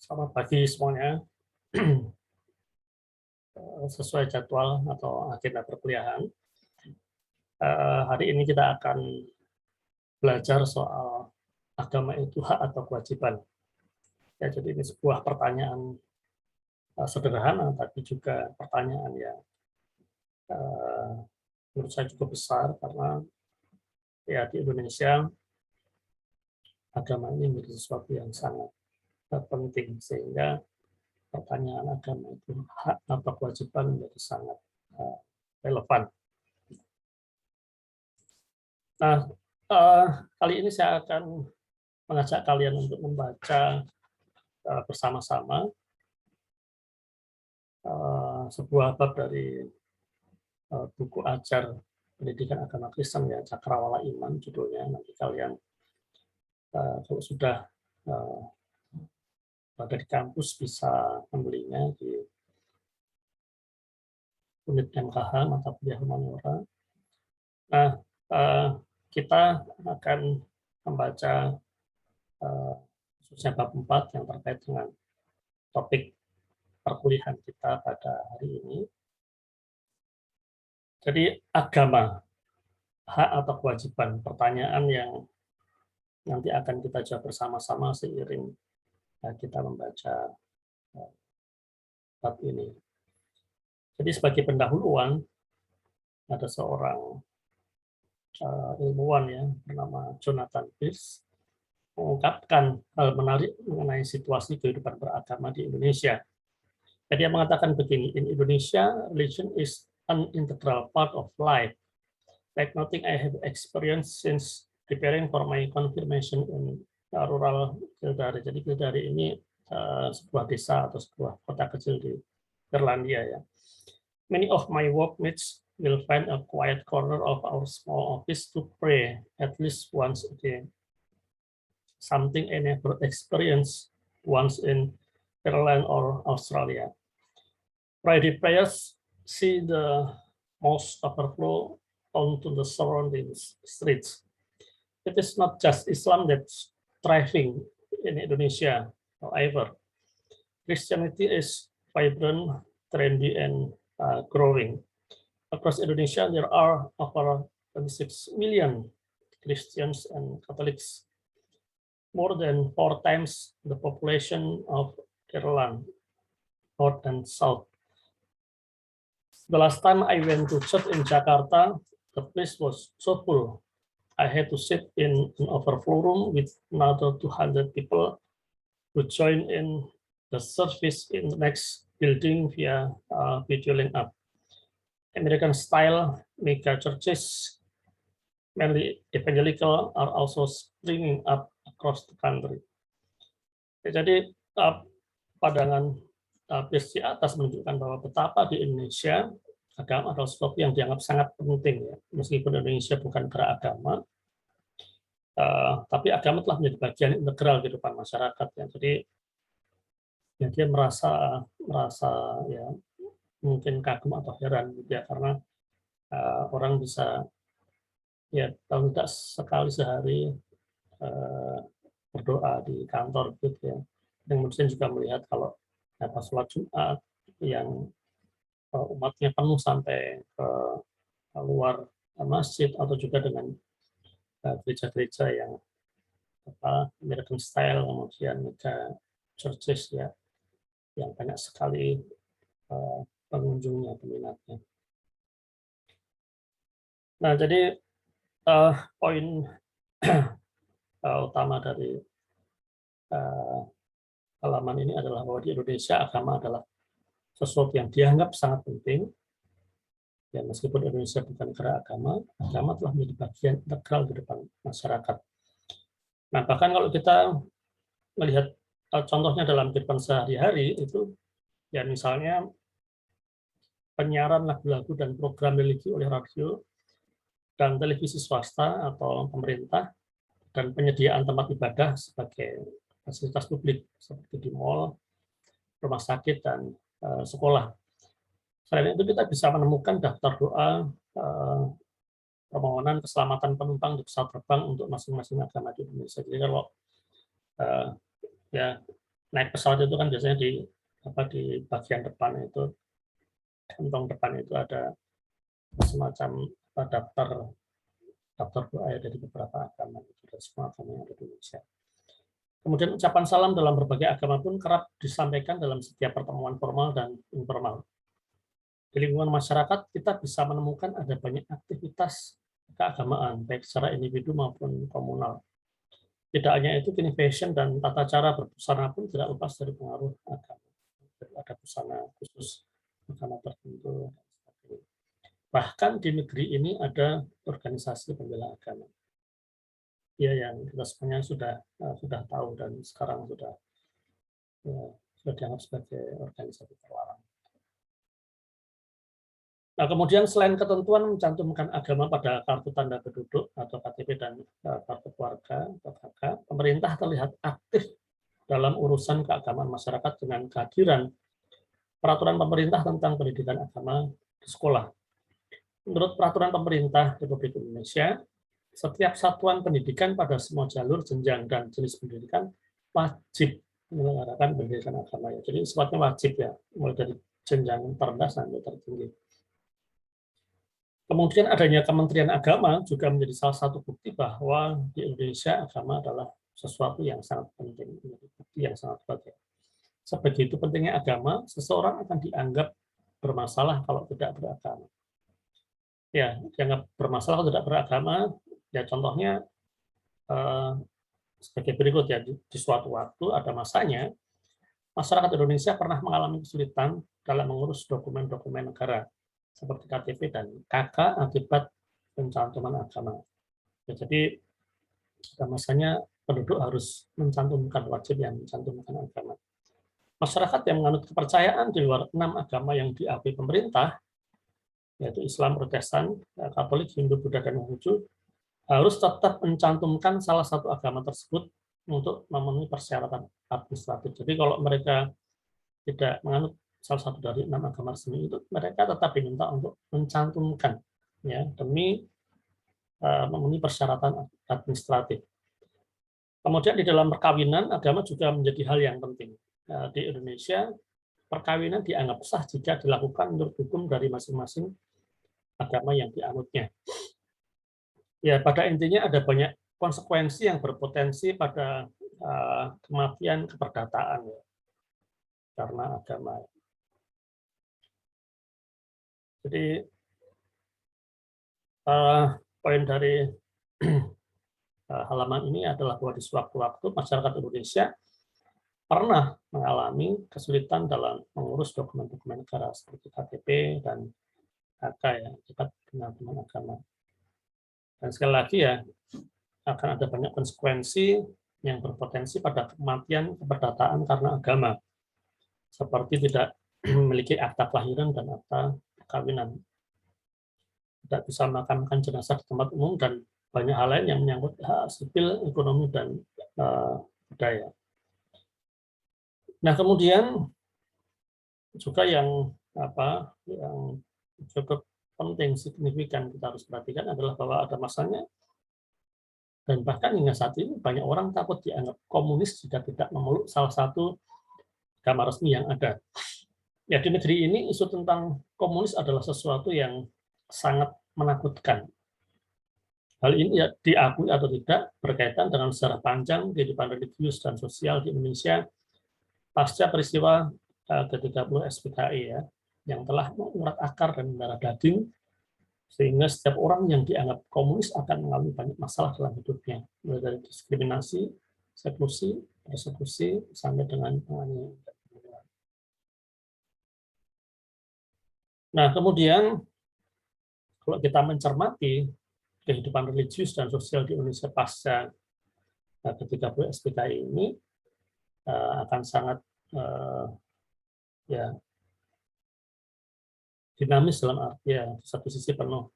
Selamat pagi semuanya. Sesuai jadwal atau agenda perkuliahan, hari ini kita akan belajar soal agama itu hak atau kewajiban. Ya, jadi ini sebuah pertanyaan sederhana, tapi juga pertanyaan yang menurut saya cukup besar karena ya di Indonesia agama ini menjadi sesuatu yang sangat penting, sehingga pertanyaan agama itu hak atau kewajiban menjadi sangat relevan. Nah, kali ini saya akan mengajak kalian untuk membaca bersama-sama sebuah bab dari buku ajar pendidikan agama Kristen, ya, Cakrawala Iman judulnya. Nanti kalian kalau sudah berada di kampus bisa membelinya di unit MKH mata kuliah humaniora. Nah, kita akan membaca khususnya bab 4 yang terkait dengan topik perkuliahan kita pada hari ini. Jadi agama, hak atau kewajiban, pertanyaan yang nanti akan kita jawab bersama-sama seiring kita membaca bab ini. Jadi sebagai pendahuluan, ada seorang ilmuwan ya bernama Jonathan Pearce mengungkapkan hal menarik mengenai situasi kehidupan beragama di Indonesia. Jadi dia mengatakan begini, in Indonesia, religion is an integral part of life, like nothing I have experienced since preparing for my confirmation in rural Kildare. Jadi Kildare ini sebuah desa atau sebuah kota kecil di Irlandia ya. Many of my workmates will find a quiet corner of our small office to pray at least once a day. Something I never experienced once in Ireland or Australia. Friday prayers see the mosque overflow onto the surrounding streets. It is not just Islam that's thriving in Indonesia, however. Christianity is vibrant, trendy, and growing. Across Indonesia, there are over 26 million Christians and Catholics, more than 4 times the population of Ireland, North and South. The last time I went to church in Jakarta, the place was so full. I had to sit in an overflow room with another 200 people who joined in the service in the next building via video link up. American-style mega churches, mainly evangelical, are also springing up across the country. Jadi pandangan Pearce di atas menunjukkan bahwa betapa di Indonesia agama adalah sesuatu yang dianggap sangat penting ya. Meskipun Indonesia bukan negara agama, tapi agama telah menjadi bagian integral kehidupan masyarakat ya. Jadi ya, dia merasa ya mungkin kagum atau heran gitu ya, karena orang bisa ya paling tidak sekali sehari berdoa di kantor gitu ya. Dan kemudian juga melihat kalau pas sholat Jumat yang umatnya penuh sampai ke luar masjid, atau juga dengan gereja-gereja yang American style, kemudian mega churches ya, yang banyak sekali pengunjungnya, peminatnya. Nah, jadi poin utama dari halaman ini adalah bahwa di Indonesia agama adalah sesuatu yang dianggap sangat penting. Ya, meskipun Indonesia bukan negara agama, agama telah menjadi bagian integral di depan masyarakat. Nah, bahkan kalau kita melihat contohnya dalam kehidupan sehari-hari itu, ya misalnya penyiaran lagu-lagu dan program religi oleh radio dan televisi swasta atau pemerintah, dan penyediaan tempat ibadah sebagai fasilitas publik seperti di mal, rumah sakit, dan sekolah. Selain itu kita bisa menemukan daftar doa permohonan keselamatan penumpang di pesawat terbang untuk masing-masing agama di Indonesia. Jadi kalau ya naik pesawat itu kan biasanya di bagian depan itu, kantong depan itu ada semacam daftar doa dari beberapa agama, dari semua agama yang ada di Indonesia. Kemudian ucapan salam dalam berbagai agama pun kerap disampaikan dalam setiap pertemuan formal dan informal. Di lingkungan masyarakat kita bisa menemukan ada banyak aktivitas keagamaan, baik secara individu maupun komunal. Tidak hanya itu, kini fashion dan tata cara berbusana pun tidak lepas dari pengaruh agama. Ada busana khusus agama tertentu. Bahkan di negeri ini ada organisasi pembela agama. Ya, yang kita sebenarnya sudah tahu dan sekarang sudah dianggap sebagai organisasi terlarang. Nah, kemudian selain ketentuan mencantumkan agama pada kartu tanda penduduk atau KTP dan kartu keluarga atau KK, pemerintah terlihat aktif dalam urusan keagamaan masyarakat dengan kehadiran peraturan pemerintah tentang pendidikan agama di sekolah. Menurut peraturan pemerintah Republik Indonesia, setiap satuan pendidikan pada semua jalur, jenjang, dan jenis pendidikan wajib menyelenggarakan pendidikan agama. Jadi sifatnya wajib ya, mulai dari jenjang terendah sampai tertinggi. Kemudian adanya Kementerian Agama juga menjadi salah satu bukti bahwa di Indonesia agama adalah sesuatu yang sangat penting, bukti yang sangat kuat. Sebegitu pentingnya agama, seseorang akan dianggap bermasalah kalau tidak beragama. Ya, dianggap bermasalah kalau tidak beragama, ya contohnya sebagai berikut ya, di suatu waktu ada masanya, masyarakat Indonesia pernah mengalami kesulitan dalam mengurus dokumen-dokumen negara, seperti KTP dan KK akibat pencantuman agama. Ya, jadi pada masanya penduduk harus mencantumkan, wajib yang mencantumkan agama. Masyarakat yang menganut kepercayaan di luar 6 agama yang diakui pemerintah, yaitu Islam, Protestan, Katolik, Hindu, Buddha, dan Konghucu, harus tetap mencantumkan salah satu agama tersebut untuk memenuhi persyaratan administratif. Jadi kalau mereka tidak menganut salah satu dari 6 agama resmi itu, mereka tetap diminta untuk mencantumkan ya demi memenuhi persyaratan administratif. Kemudian di dalam perkawinan, agama juga menjadi hal yang penting. Di Indonesia, perkawinan dianggap sah jika dilakukan menurut hukum dari masing-masing agama yang dianutnya. Ya, pada intinya ada banyak konsekuensi yang berpotensi pada kematian keperdataan ya, karena agama. Jadi poin dari halaman ini adalah bahwa di sewaktu-waktu masyarakat Indonesia pernah mengalami kesulitan dalam mengurus dokumen-dokumen negara seperti KTP dan KK ya, akibat pencantuman agama. Dan sekali lagi ya, akan ada banyak konsekuensi yang berpotensi pada kematian keperdataan karena agama, seperti tidak memiliki akta kelahiran dan akta perkawinan, tidak bisa memakamkan jenazah di tempat umum, dan banyak hal lain yang menyangkut hak sipil, ekonomi, dan budaya. Nah, kemudian juga yang cukup penting, signifikan kita harus perhatikan adalah bahwa ada masanya, dan bahkan hingga saat ini banyak orang takut dianggap komunis jika tidak memeluk salah satu agama resmi yang ada. Ya, di negeri ini isu tentang komunis adalah sesuatu yang sangat menakutkan. Hal ini ya, diakui atau tidak berkaitan dengan sejarah panjang kehidupan religius dan sosial di Indonesia pasca peristiwa ke-30 SPKI ya, yang telah mengurat akar dan mendarah daging, sehingga setiap orang yang dianggap komunis akan mengalami banyak masalah dalam hidupnya, mulai dari diskriminasi, persekusi, sampai dengan penganiayaan. Nah, kemudian kalau kita mencermati kehidupan religius dan sosial di Indonesia pasca ke-30 SPKI ini, akan sangat ya dinamis, dalam arti ya di satu sisi penuh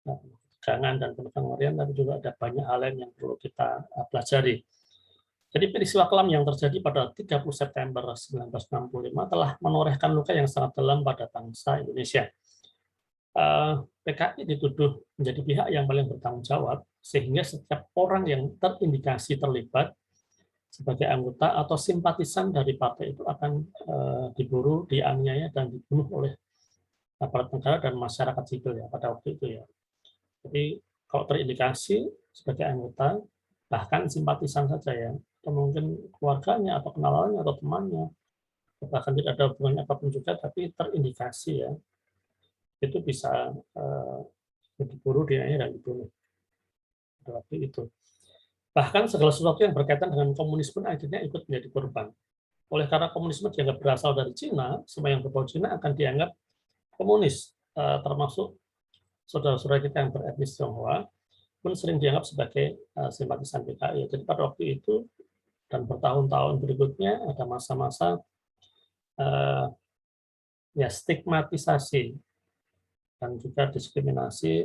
ketegangan dan pengorian, tapi juga ada banyak hal lain yang perlu kita pelajari. Jadi peristiwa kelam yang terjadi pada 30 September 1965 telah menorehkan luka yang sangat dalam pada bangsa Indonesia. PKI dituduh menjadi pihak yang paling bertanggung jawab, sehingga setiap orang yang terindikasi terlibat sebagai anggota atau simpatisan dari partai itu akan diburu, dianiaya, dan dibunuh oleh aparat negara dan masyarakat sipil ya pada waktu itu ya. Jadi kalau terindikasi sebagai anggota, bahkan simpatisan saja ya, atau mungkin keluarganya atau kenalannya atau temannya, bahkan tidak ada hubungannya apapun juga, tapi terindikasi ya, itu bisa diburu, dianiaya, dan dibunuh pada waktu itu. Bahkan segala sesuatu yang berkaitan dengan komunis pun akhirnya ikut menjadi korban. Oleh karena komunisme dianggap berasal dari Cina, semua yang berbau Cina akan dianggap komunis, termasuk saudara-saudara kita yang beretnis Tionghoa pun sering dianggap sebagai simpatisan PKI. Jadi pada waktu itu dan bertahun-tahun berikutnya ada masa-masa ya stigmatisasi dan juga diskriminasi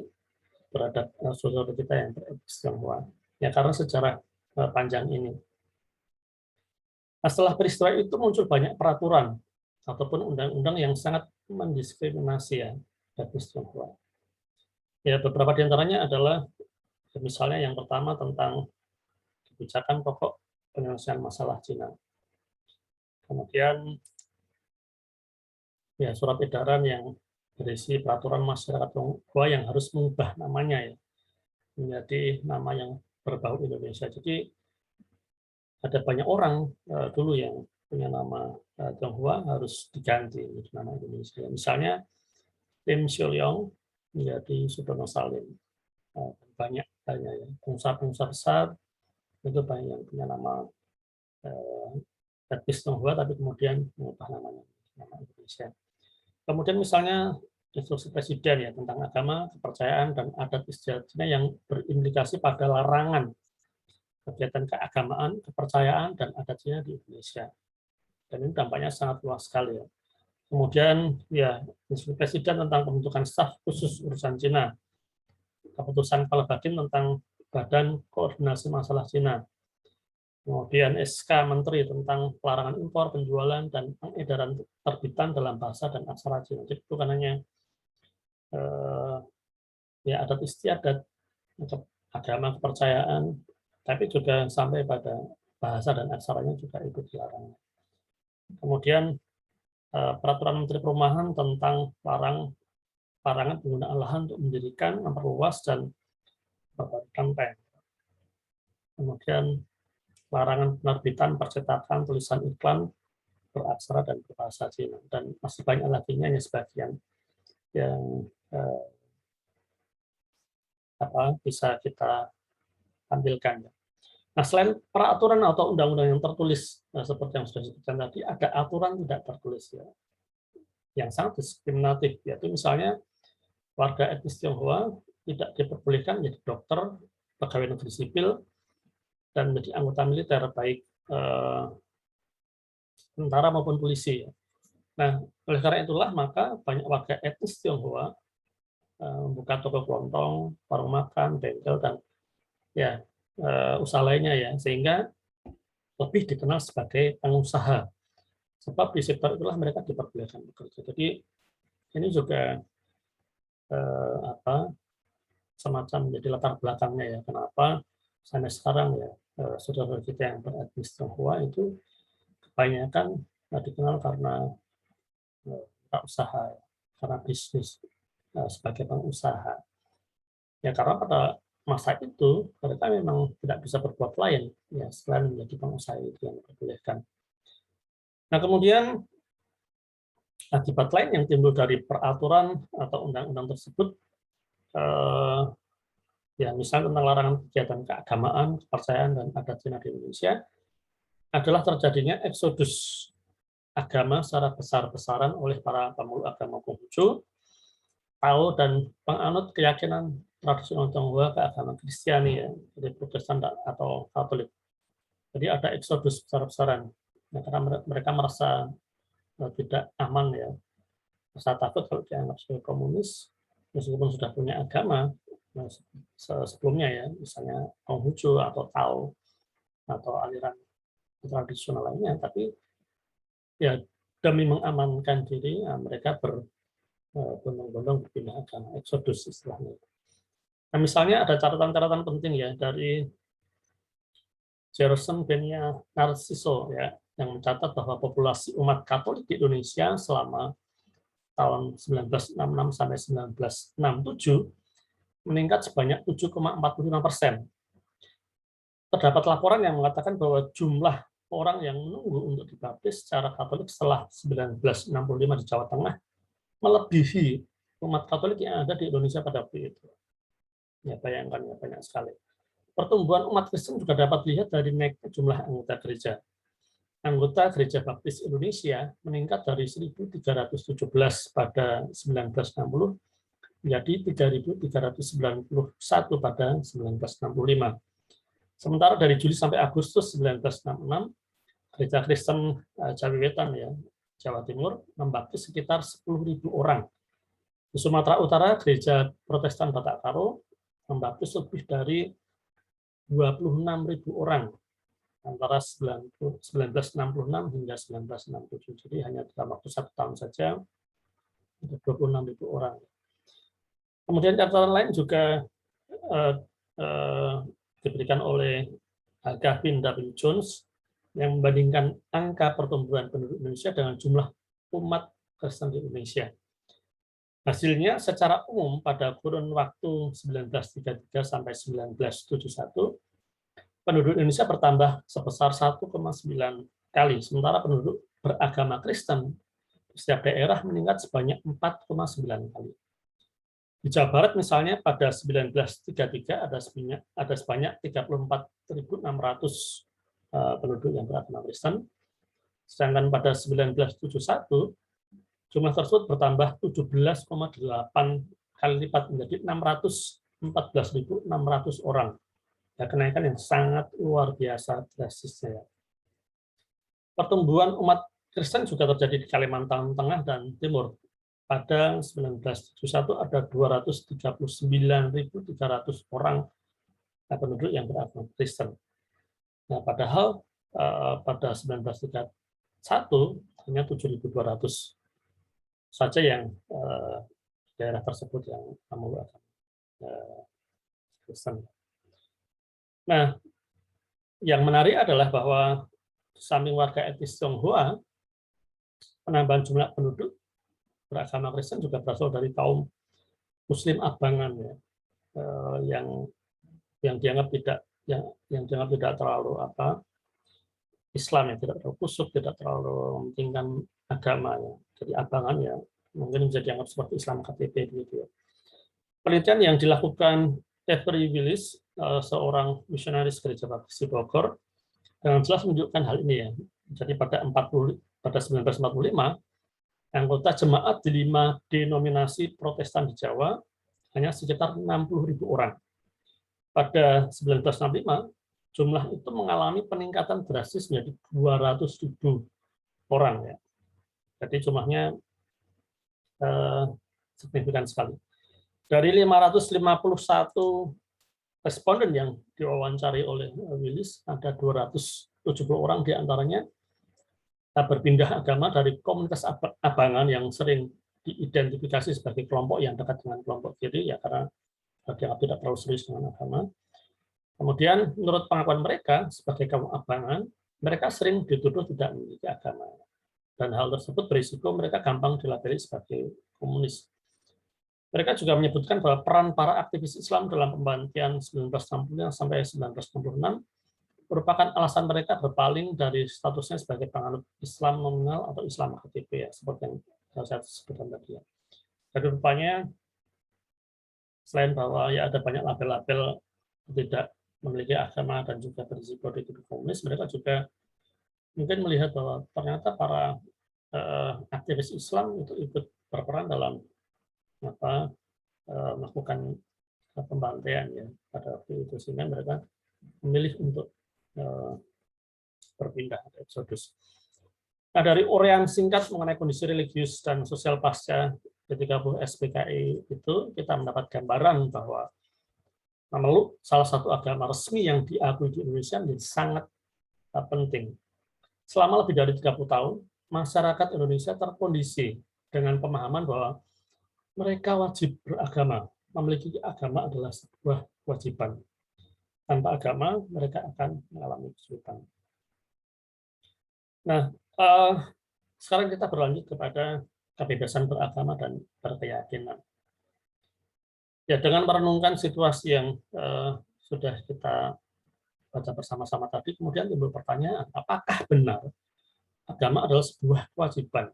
terhadap saudara kita yang beretnis Tionghoa. Ya karena sejarah panjang ini. Nah, setelah peristiwa itu muncul banyak peraturan ataupun undang-undang yang sangat mendiskriminasi ya etnis Tionghoa. Ya beberapa di antaranya adalah misalnya yang pertama tentang kebijakan pokok penyelesaian masalah Cina. Kemudian ya surat edaran yang berisi peraturan masyarakat Tionghoa yang harus mengubah namanya ya menjadi nama yang berbau Indonesia. Jadi ada banyak orang dulu yang punya nama Tionghoa harus diganti menjadi nama Indonesia. Misalnya Lim Siu-leong menjadi Sudono Salim. Banyak ya pengusaha-pengusaha besar itu banyak yang punya nama etnis Tionghoa tapi kemudian mengubah namanya nama Indonesia. Kemudian misalnya instruksi presiden ya tentang agama, kepercayaan, dan adat istiadat Cina yang berimplikasi pada larangan kegiatan keagamaan, kepercayaan, dan adat Cina di Indonesia. Dan ini dampaknya sangat luas sekali ya. Kemudian ya instruksi presiden tentang pembentukan staf khusus urusan Cina, keputusan Kepala Babin tentang Badan Koordinasi Masalah Cina, kemudian SK Menteri tentang pelarangan impor, penjualan, dan pengedaran terbitan dalam bahasa dan aksara Cina. Jadi bukan hanya ya adat istiadat, agama, kepercayaan, tapi juga sampai pada bahasa dan aksaranya juga ikut dilarang. Kemudian peraturan Menteri Perumahan tentang larangan penggunaan lahan untuk mendirikan, memperluas, dan memperbanyak tank. Kemudian larangan penerbitan, percetakan, tulisan iklan beraksara dan berbahasa Cina, dan masih banyak lagi hanya sebagian yang bisa kita tampilkan. Nah, selain peraturan atau undang-undang yang tertulis seperti yang sudah disebutkan tadi, ada aturan tidak tertulis ya, yang sangat diskriminatif, yaitu misalnya warga etnis Tionghoa tidak diperbolehkan menjadi dokter, pegawai negeri sipil, dan menjadi anggota militer, baik tentara maupun polisi. Nah, oleh karena itulah maka banyak warga etnis Tionghoa membuka toko kelontong, warung makan, bengkel, dan ya usaha lainnya ya, sehingga lebih dikenal sebagai pengusaha. Sebab di sektor itulah mereka diperbolehkan bekerja. Jadi ini juga semacam menjadi latar belakangnya ya, kenapa sampai sekarang ya saudara kita yang beretnis Tionghoa itu kebanyakan dikenal karena usaha, karena bisnis sebagai pengusaha. Ya karena pada masa itu mereka memang tidak bisa berbuat lain ya selain menjadi pengusaha itu yang diperbolehkan. Nah kemudian akibat lain yang timbul dari peraturan atau undang-undang tersebut ya misalnya tentang larangan kegiatan keagamaan, kepercayaan, dan adat Cina di Indonesia adalah terjadinya eksodus agama secara besar-besaran oleh para pemeluk agama Konghucu, Tao, dan penganut keyakinan tradisional Tionghoa ke agama Kristiani ya, jadi Protestan atau Katolik. Jadi ada eksodus besar-besaran ya, karena mereka merasa tidak aman ya, merasa takut kalau dianggap sebagai komunis meskipun sudah punya agama sebelumnya ya, misalnya Konghucu atau Tao atau aliran tradisional lainnya, tapi ya demi mengamankan diri mereka berbondong-bondong berpindah agama, eksodus istilahnya. Nah misalnya ada catatan-catatan penting ya dari Gerson Benia Narciso ya, yang mencatat bahwa populasi umat Katolik di Indonesia selama tahun 1966 sampai 1967 meningkat sebanyak 7,45%. Terdapat laporan yang mengatakan bahwa jumlah orang yang menunggu untuk dibaptis secara Katolik setelah 1965 di Jawa Tengah melebihi umat Katolik yang ada di Indonesia pada waktu itu. Ya, bayangkan ya, banyak sekali. Pertumbuhan umat Kristen juga dapat dilihat dari naiknya jumlah anggota gereja. Anggota Gereja Baptis Indonesia meningkat dari 1.317 pada 1960 menjadi 3.391 pada 1965. Sementara dari Juli sampai Agustus 1966, Gereja Kristen Jawiwetan ya, Jawa Timur membaptis sekitar 10.000 orang. Di Sumatera Utara, Gereja Protestan Batak Karo membaptis lebih dari 26.000 orang antara 1966 hingga 1967. Jadi hanya dalam waktu 1 tahun saja ada 26.000 orang. Kemudian catatan lain juga diberikan oleh Gavin W. Jones yang membandingkan angka pertumbuhan penduduk Indonesia dengan jumlah umat Kristen di Indonesia. Hasilnya secara umum pada kurun waktu 1933 sampai 1971, penduduk Indonesia bertambah sebesar 1,9 kali, sementara penduduk beragama Kristen di setiap daerah meningkat sebanyak 4,9 kali. Di Jawa Barat misalnya pada 1933 ada sebanyak 34.600 penduduk yang beragama Kristen, sedangkan pada 1971 jumlah tersebut bertambah 17,8 kali lipat menjadi 614.600 orang. Ya, kenaikan yang sangat luar biasa drastisnya. Pertumbuhan umat Kristen juga terjadi di Kalimantan Tengah dan Timur. Pada 1971 ada 239.300 orang penduduk yang beragama Kristen. Nah, padahal pada 1931 hanya 7.200 saja yang daerah tersebut yang memeluk agama Kristen. Nah, yang menarik adalah bahwa samping warga etnis Tionghoa, penambahan jumlah penduduk beragama Kristen juga berasal dari kaum Muslim Abangan ya, yang dianggap tidak terlalu Islam, yang tidak terlalu kusuk, tidak terlalu mementingkan agama ya. Jadi Abangan ya mungkin bisa dianggap seperti Islam KTP begitu ya. Penelitian yang dilakukan Avery Willis, seorang misionaris Gereja Baptis Bogor, dengan jelas menunjukkan hal ini ya. Jadi pada 1945, anggota jemaat di 5 denominasi Protestan di Jawa hanya sekitar 60.000 orang. Pada 1965, jumlah itu mengalami peningkatan drastis menjadi 200.000 orang ya. Jadi jumlahnya signifikan sekali. Dari 551 responden yang diwawancari oleh Willis, ada 270 orang diantaranya berpindah agama dari komunitas Abangan yang sering diidentifikasi sebagai kelompok yang dekat dengan kelompok kiri, ya karena dianggap tidak terlalu serius dengan agama. Kemudian menurut pengakuan mereka sebagai kaum Abangan, mereka sering dituduh tidak memiliki agama. Dan hal tersebut berisiko mereka gampang dilabeli sebagai komunis. Mereka juga menyebutkan bahwa peran para aktivis Islam dalam pembantian 1960 sampai 1966 merupakan alasan mereka berpaling dari statusnya sebagai penganut Islam nominal atau Islam KTP ya, seperti yang saya sebutkan tadi ya. Jadi rupanya selain bahwa ya ada banyak label-label tidak memiliki agama dan juga berisiko dituduh komunis, mereka juga mungkin melihat bahwa ternyata para aktivis Islam itu ikut berperan dalam melakukan pembantaian ya pada waktu itu, sehingga mereka memilih untuk berpindah ke Exodus. Nah, dari uraian singkat mengenai kondisi religius dan sosial pasca G30 SPKI itu, kita mendapat gambaran bahwa memeluk salah satu agama resmi yang diakui di Indonesia menjadi sangat penting. Selama lebih dari 30 tahun, masyarakat Indonesia terkondisi dengan pemahaman bahwa mereka wajib beragama. Memiliki agama adalah sebuah kewajiban. tanpa agama, mereka akan mengalami kesulitan. Nah, sekarang kita berlanjut kepada kebebasan beragama dan berkeyakinan. Ya, dengan merenungkan situasi yang sudah kita baca bersama-sama tadi, kemudian timbul pertanyaan, apakah benar agama adalah sebuah kewajiban?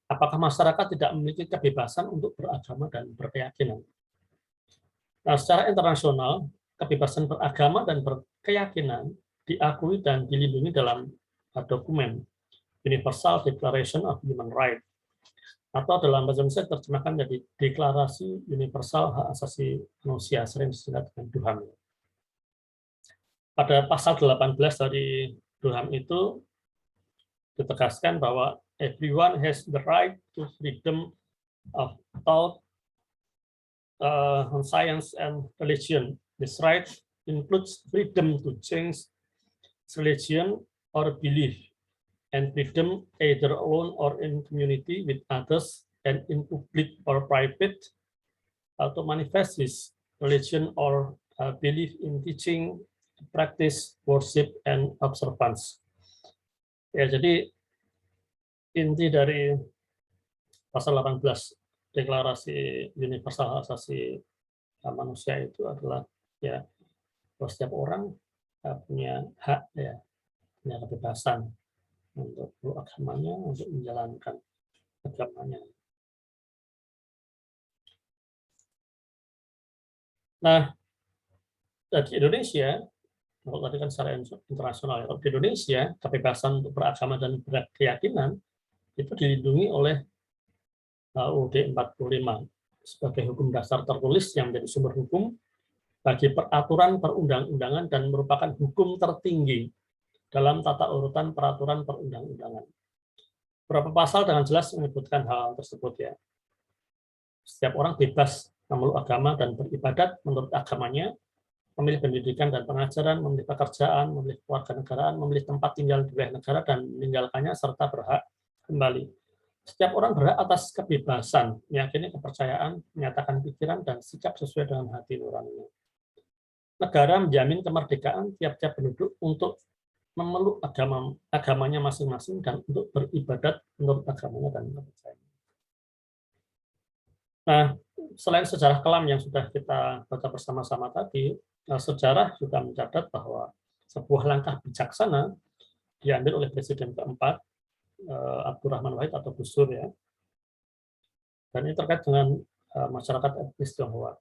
Apakah masyarakat tidak memiliki kebebasan untuk beragama dan berkeyakinan? Nah, secara internasional, kebebasan beragama dan berkeyakinan diakui dan dilindungi dalam dokumen Universal Declaration of Human Rights, atau dalam bahasa Indonesia terjemahkan menjadi Deklarasi Universal Hak Asasi Manusia, sering disingkat dengan DUHAM. Pada pasal 18 dari DUHAM itu ditegaskan bahwa everyone has the right to freedom of thought, on science and religion. This right includes freedom to change religion or belief, and freedom either alone or in community with others and in public or private, to manifest his religion or belief in teaching, practice, worship, and observance. Ya, jadi inti dari pasal 18 Deklarasi Universal Hak Asasi Manusia itu adalah ya bahwa setiap orang punya hak, ya, punya kebebasan untuk beragamanya, untuk menjalankan agamanya. Nah, di Indonesia, kalau tadi kan secara internasional, ya, di Indonesia kebebasan untuk beragama dan berkeyakinan itu dilindungi oleh UUD 45 sebagai hukum dasar tertulis yang menjadi sumber hukum bagi peraturan perundang-undangan dan merupakan hukum tertinggi dalam tata urutan peraturan perundang-undangan. Beberapa pasal dengan jelas menyebutkan hal tersebut, ya. Setiap orang bebas memeluk agama dan beribadat menurut agamanya, memilih pendidikan dan pengajaran, memilih pekerjaan, memilih kewarganegaraan, memilih tempat tinggal di wilayah negara dan meninggalkannya, serta berhak kembali. Setiap orang berhak atas kebebasan, meyakini kepercayaan, menyatakan pikiran dan sikap sesuai dengan hati nuraninya. Negara menjamin kemerdekaan tiap-tiap penduduk untuk memeluk agamanya masing-masing dan untuk beribadat menurut agamanya dan kepercayaannya. Nah, selain sejarah kelam yang sudah kita baca bersama-sama tadi, sejarah juga mencatat bahwa sebuah langkah bijaksana diambil oleh Presiden keempat, Abdurrahman Wahid atau Gus Dur, ya. Dan ini terkait dengan masyarakat etnis Tionghoa.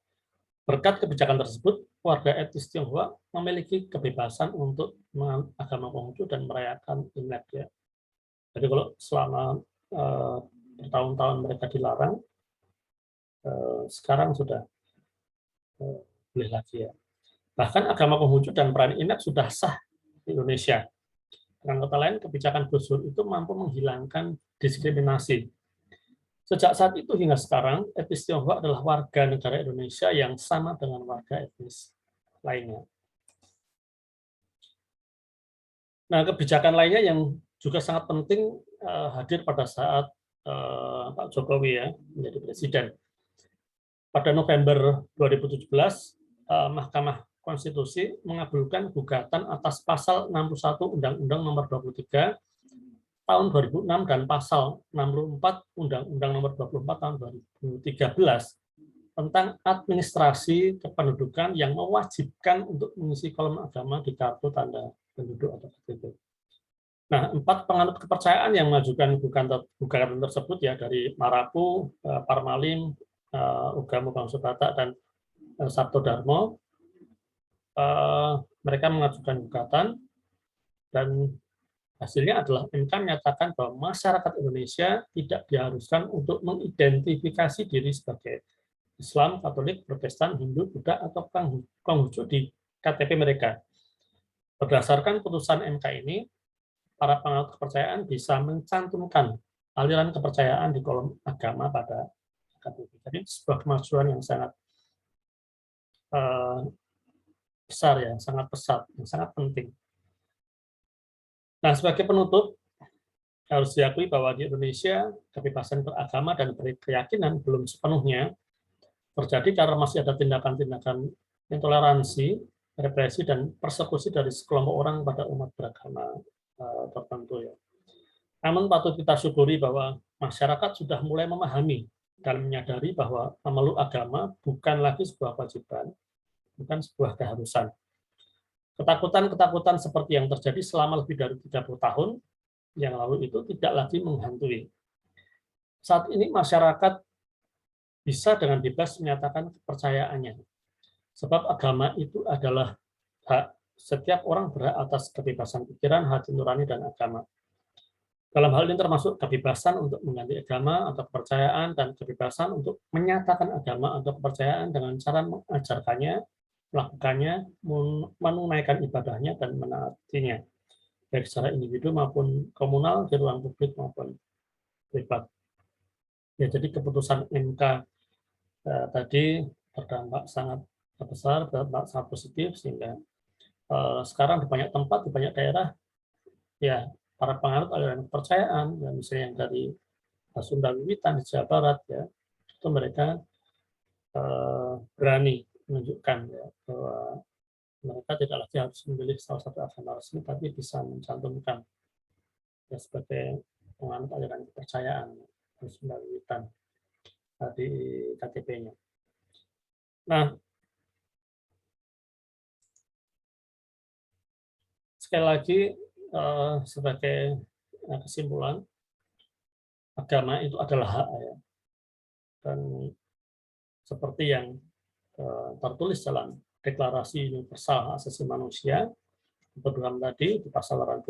Berkat kebijakan tersebut, warga etnis Tionghoa memiliki kebebasan untuk menganut agama Konghucu dan merayakan Imlek, ya. Jadi kalau selama bertahun-tahun mereka dilarang, sekarang sudah boleh lagi, ya. Bahkan agama Konghucu dan perayaan Imlek sudah sah di Indonesia. Dengan kata lain, kebijakan Gus Dur itu mampu menghilangkan diskriminasi. Sejak saat itu hingga sekarang, etnis Tionghoa adalah warga negara Indonesia yang sama dengan warga etnis lainnya. Nah, kebijakan lainnya yang juga sangat penting hadir pada saat Pak Jokowi, ya, menjadi presiden. Pada November 2017, Mahkamah Konstitusi mengabulkan gugatan atas pasal 61 Undang-Undang Nomor 23 tahun 2006 dan pasal 64 Undang-Undang Nomor 24 tahun 2013 tentang administrasi kependudukan yang mewajibkan untuk mengisi kolom agama di kartu tanda penduduk atau KTP. Nah, 4 penganut kepercayaan yang mengajukan gugatan tersebut, ya, dari Marapu, Parmalim, Ugamo Bangsa Batak, dan Sabto Darmo, mereka mengajukan gugatan, dan hasilnya adalah MK menyatakan bahwa masyarakat Indonesia tidak diharuskan untuk mengidentifikasi diri sebagai Islam, Katolik, Protestan, Hindu, Buddha, atau Konghucu di KTP mereka. Berdasarkan putusan MK ini, para penganut kepercayaan bisa mencantumkan aliran kepercayaan di kolom agama pada KTP. Jadi sebuah kemajuan yang sangat besar, ya, sangat pesat, yang sangat penting. Nah, sebagai penutup, harus diakui bahwa di Indonesia kebebasan beragama dan berkeyakinan belum sepenuhnya terjadi karena masih ada tindakan-tindakan intoleransi represi dan persekusi dari sekelompok orang pada umat beragama tertentu ya. Namun patut kita syukuri bahwa masyarakat sudah mulai memahami dan menyadari bahwa memeluk agama bukan lagi sebuah kewajiban, bukan sebuah keharusan. Ketakutan-ketakutan seperti yang terjadi selama lebih dari 30 tahun yang lalu itu tidak lagi menghantui. Saat ini masyarakat bisa dengan bebas menyatakan kepercayaannya. Sebab agama itu adalah hak. Setiap orang berhak atas kebebasan pikiran, hati nurani, dan agama. Dalam hal ini termasuk kebebasan untuk mengganti agama atau kepercayaan dan kebebasan untuk menyatakan agama atau kepercayaan dengan cara mengajarkannya, melakukannya, menunaikan ibadahnya, dan menaatinya, baik secara individu maupun komunal, di ruang publik maupun privat. Ya, jadi keputusan MK tadi berdampak sangat besar, berdampak sangat positif, sehingga sekarang di banyak tempat, di banyak daerah, ya para penganut aliran kepercayaan, ya, misalnya yang dari Sunda Wiwitan di Jawa Barat, ya, itu mereka berani menunjukkan ya, bahwa mereka tidak lagi harus memilih salah satu agama resmi, tapi bisa mencantumkan ya, sebagai penganut aliran kepercayaan di Sunda Wiwitan di KTP-nya. Nah, sekali lagi sebagai kesimpulan, agama itu adalah hak ya, dan seperti yang tertulis dalam Deklarasi Universal Hak Asasi Manusia program tadi di pasal 18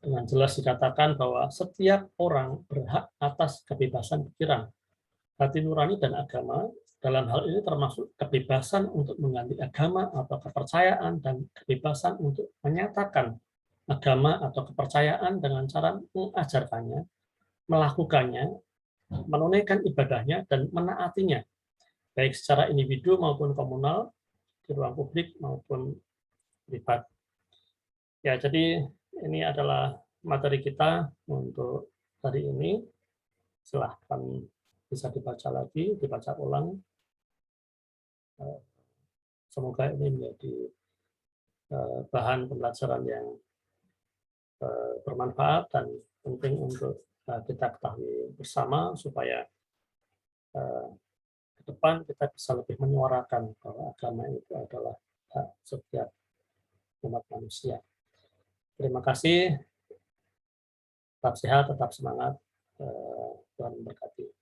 dengan jelas dikatakan bahwa setiap orang berhak atas kebebasan pikiran, hati nurani, dan agama. Dalam hal ini termasuk kebebasan untuk mengganti agama atau kepercayaan dan kebebasan untuk menyatakan agama atau kepercayaan dengan cara mengajarkannya, melakukannya, menunaikan ibadahnya, dan menaatinya, baik secara individu maupun komunal, di ruang publik maupun privat. Ya, jadi ini adalah materi kita untuk hari ini. Silahkan bisa dibaca lagi, dibaca ulang. Semoga ini menjadi bahan pembelajaran yang bermanfaat dan penting untuk kita ketahui bersama supaya ke depan kita bisa lebih menyuarakan bahwa agama itu adalah hak setiap umat manusia. Terima kasih, tetap sehat, tetap semangat, Tuhan memberkati.